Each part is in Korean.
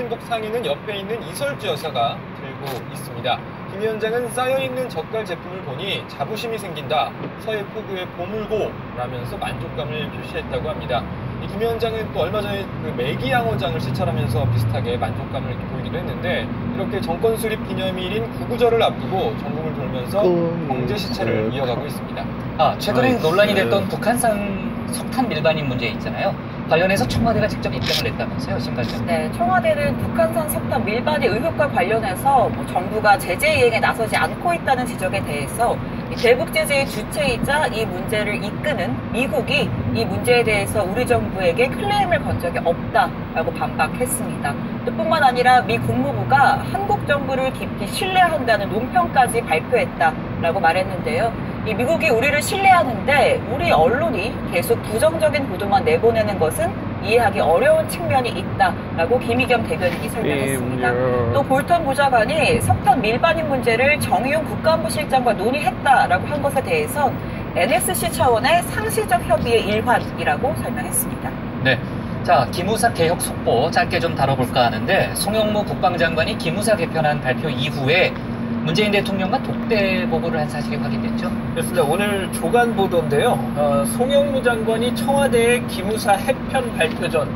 노인복 상의는 옆에 있는 이설주 여사가 들고 있습니다. 김 위원장은 쌓여있는 젓갈 제품을 보니 자부심이 생긴다. 서해 포구의 보물고라면서 만족감을 표시했다고 합니다. 김 위원장은 또 얼마 전에 그 매기양어장을 시찰하면서 비슷하게 만족감을 보이기도 했는데, 이렇게 정권 수립 기념일인 구구절을 앞두고 전국을 돌면서 경제 시찰을 이어가고 있습니다. 최근에 논란이 됐던 북한산 석탄 밀반입 문제 있잖아요. 관련해서 청와대가 직접 입장을 냈다면서요, 신발장? 네, 청와대는 북한산 석탄 밀반의 의혹과 관련해서 정부가 제재 이행에 나서지 않고 있다는 지적에 대해서 대북 제재의 주체이자 이 문제를 이끄는 미국이 이 문제에 대해서 우리 정부에게 클레임을 건 적이 없다라고 반박했습니다. 뿐만 아니라 미 국무부가 한국 정부를 깊이 신뢰한다는 논평까지 발표했다라고 말했는데요. 이 미국이 우리를 신뢰하는데 우리 언론이 계속 부정적인 보도만 내보내는 것은 이해하기 어려운 측면이 있다라고 김의겸 대변인이 설명했습니다. 또 볼턴 보좌관이 석탄 밀반입 문제를 정의용 국가안보실장과 논의했다라고 한 것에 대해선 NSC 차원의 상시적 협의의 일환이라고 설명했습니다. 네. 자, 기무사 개혁 속보 짧게 좀 다뤄볼까 하는데, 송영무 국방장관이 기무사 개편안 발표 이후에 문재인 대통령과 독대 보고를 한 사실이 확인됐죠? 그렇습니다. 오늘 조간 보도인데요. 송영무 장관이 청와대의 기무사 해편 발표 전,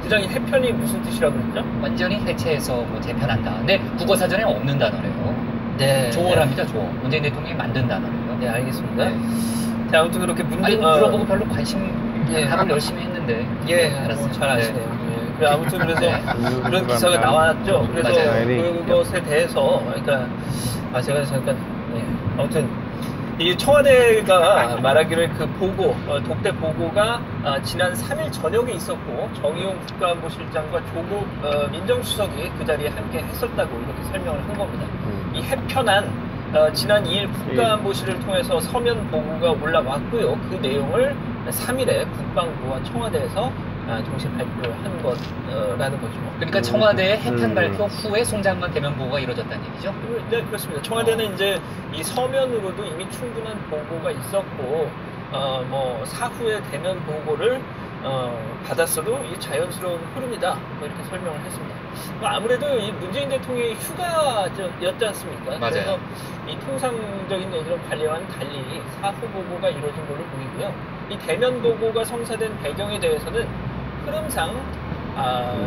부장이 해편이 무슨 뜻이라고 그랬죠? 완전히 해체해서 뭐 재편한다. 근데 국어사전에 없는 단어래요. 네. 조어랍니다, 조어. 문재인 대통령이 만든 단어래요. 네, 알겠습니다. 네. 자, 아무튼 그렇게 들어보고 별로 관심, 답을 열심히 했는데. 알았어요. 잘 아시네요. 아무튼 그래서 그런 기사가 나왔죠. 그래서 그것에 대해서, 그러니까, 제가 잠깐, 아무튼, 이 청와대가 말하기를 그 보고, 독대 보고가 지난 3일 저녁에 있었고, 정의용 국가안보실장과 조국 민정수석이 그 자리에 함께 했었다고 이렇게 설명을 한 겁니다. 이 해편안, 지난 2일 국가안보실을 통해서 서면 보고가 올라왔고요. 그 내용을 3일에 국방부와 청와대에서 동시에 발표를 한 거라는 거죠. 그러니까 청와대의 해편 발표 후에 송 장관 대면 보고가 이루어졌다는 얘기죠? 네, 그렇습니다. 청와대는 이제 이 서면으로도 이미 충분한 보고가 있었고, 뭐 사후에 대면 보고를 받았어도 이 자연스러운 흐름이다, 뭐 이렇게 설명을 했습니다. 아무래도 이 문재인 대통령이 휴가였지 않습니까? 맞아요. 그래서 이 통상적인 이런 관리와는 달리 사후 보고가 이루어진 걸로 보이고요. 이 대면 보고가 성사된 배경에 대해서는 흐름상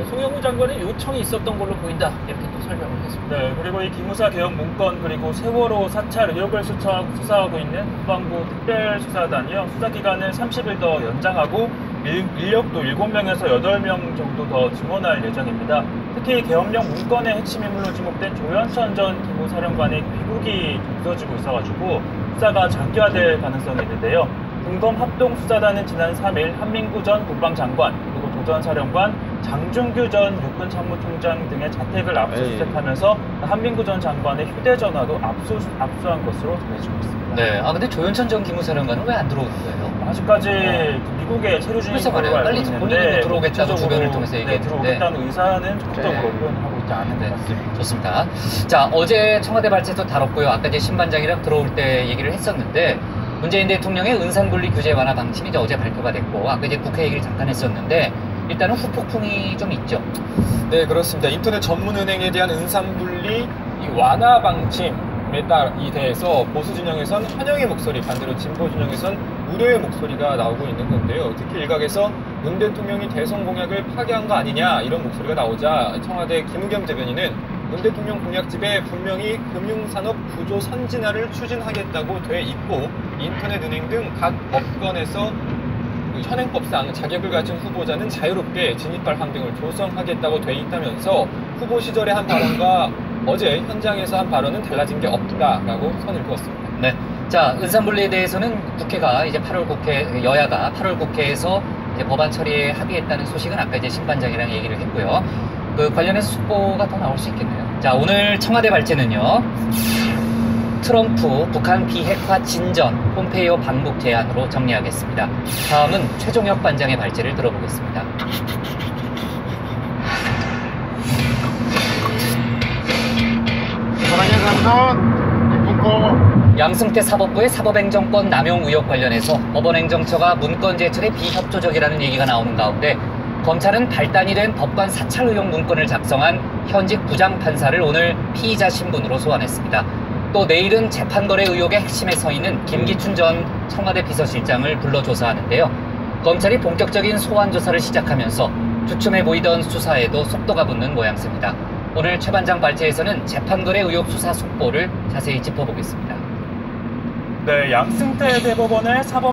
송영무 장관의 요청이 있었던 걸로 보인다, 이렇게 또 설명을 했습니다. 네, 그리고 이 기무사 개혁 문건, 그리고 세월호 사찰 의혹을 수사하고 있는 국방부 특별수사단이요, 수사 기간을 30일 더 연장하고 인력도 7명에서 8명 정도 더 증원할 예정입니다. 특히 계엄령 문건의 핵심 인물로 지목된 조현천 전 기무사령관의 귀국이 늦어지고 있어가지고 수사가 장기화될 가능성이 있는데요. 공검합동수사단은 지난 3일 한민구 전 국방장관, 그리고 도전 사령관, 장준규 전 육군참모총장 등의 자택을 압수수색하면서 한민구 전 장관의 휴대전화도 압수한 것으로 전해지고 있습니다. 네, 근데 조현천 전 기무사령관은 왜 안 들어오는 거예요? 아직까지 미국에 체류 중인 걸로 알고 빨리 있는데, 본인은 들어오겠다고 주변을 통해서 얘기했는데, 들어오겠다는 의사는 적극적으로 표현하고 있지 않은 것 같습니다. 좋습니다. 자, 어제 청와대 발제도 다뤘고요. 아까 이제 신반장이랑 들어올 때 얘기를 했었는데, 문재인 대통령의 은산분리 규제 완화 방침이 이제 어제 발표가 됐고, 아까 이제 국회 얘기를 잠깐 했었는데, 일단은 후폭풍이 좀 있죠. 네, 그렇습니다. 인터넷 전문은행에 대한 은산분리 완화 방침에 대해서 보수 진영에선 환영의 목소리, 반대로 진보 진영에선 우려의 목소리가 나오고 있는 건데요. 특히 일각에서 문 대통령이 대선 공약을 파기한 거 아니냐, 이런 목소리가 나오자 청와대 김의겸 대변인은 문 대통령 공약집에 분명히 금융산업 구조 선진화를 추진하겠다고 돼 있고, 인터넷 은행 등 각 법건에서 현행법상 자격을 갖춘 후보자는 자유롭게 진입할 환경을 조성하겠다고 돼 있다면서 후보 시절의 한 발언과 어제 현장에서 한 발언은 달라진 게 없다라고 선을 그었습니다. 네. 자, 은산분리에 대해서는 국회가 이제 8월 국회, 여야가 8월 국회에서 이제 법안 처리에 합의했다는 소식은 아까 이제 신반장이랑 얘기를 했고요. 그 관련해서 속보가 더 나올 수 있겠네요. 자, 오늘 청와대 발제는요, 트럼프 북한 비핵화 진전 폼페이오 방북 제안으로 정리하겠습니다. 다음은 최종혁 반장의 발제를 들어보겠습니다. 양승태 사법부의 사법행정권 남용 의혹 관련해서 법원행정처가 문건 제출에 비협조적이라는 얘기가 나오는 가운데 검찰은 발단이 된 법관 사찰 의혹 문건을 작성한 현직 부장판사를 오늘 피의자 신분으로 소환했습니다. 또 내일은 재판거래 의혹의 핵심에 서 있는 김기춘 전 청와대 비서실장을 불러 조사하는데요. 검찰이 본격적인 소환 조사를 시작하면서 주춤해 보이던 수사에도 속도가 붙는 모양새입니다. 오늘 최반장 발제에서는 재판거래 의혹 수사 속보를 자세히 짚어보겠습니다. 네, 양승태 대법원의 사법